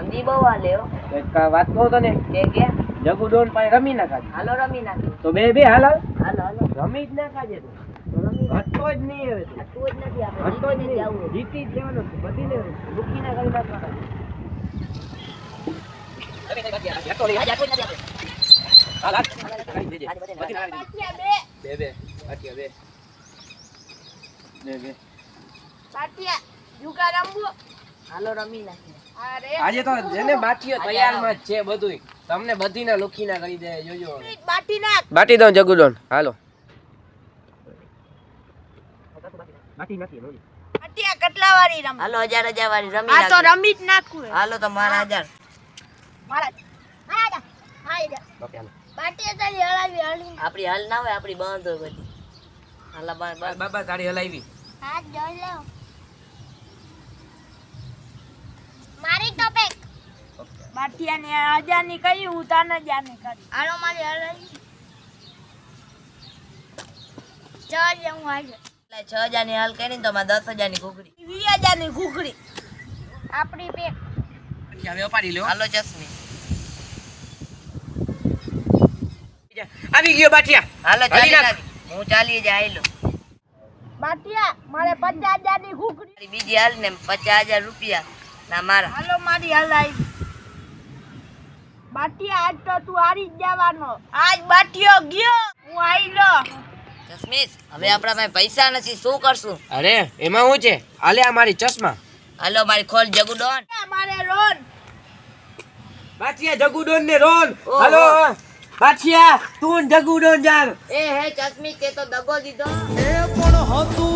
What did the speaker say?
મંદી બહુ હાલે હો. એક વાત કહું તને કે જગુ ડોન પાસે રમી ના ખાજે. હાલો રમી નાખી. તો બે હાલ હાલ હાલો રમી જ ના ખાજે તું. રમી હટતો જ નહીં હવે તું. તું જ નથી આપણે હટતો જ જીતીને જ નહીં. આવવું. જીતી જ જવાનું છે. બધીને દુખી ના કરી નાખવાના. હાલ હાલ કરી દેજે. બધીને આવી દેજે. બે અટિયા બે. હાલો રમી નાખી. આજે તો જેને બાટીઓ તૈયારમાં જ છે બધુંય. તમને બધીના લુખી ના કરી દે જોજો. બાટી દઉં જગુ ડોન. હાલો બાટી નથી રોજી. હાલો 1000 વાળી રમી આ તો નાખી. રમી જ નાખું હાલો તો મારા 1000. બાકી હાલો. આપણી હાલ ના હોય આપણી બંધ હોય બધી. હાલા બંધ બાબા તારી હલાવી. બાટિયાની 1000 ની કરી હું તને 1000 ની કરી હું આવી 6000 ની હાલ કરીને તો મારે 10000 ની ઘૂઘરી. 20000 ની ઘૂઘરી આપણી પેક હવે ઉપાડી લ્યો. હાલો ચશ્મી. આવી ગયો બાટિયા. હાલો હલી ચાલી નાખ. નાખ. હું ચાલી જાય આયલો. બાટિયા મારે 50000 ની ઘૂઘરી મારી બીજી હાલ ને 50000 રૂપિયા ના મારા. હાલો મારી હાલ આવી બાટિયા આજ તો તું હારી જ જવાનો આજ બાટિયો ગયો હું આઈલો ચશ્મીશ હવે આપણા પાસે પૈસા નથી શું કરશું? અરે એમાં શું છે? આલે આ મારી ચશ્મા. હાલો મારી ખોલ જગુ ડોન. મારે રોન બાટિયા જગુ ડોન ને રોન. ઓહો. હાલો બાટિયા તું ને જગુ ડોન જાવ. એ હે ચશ્મી તે તો દગો દીધો. એ પણ હતું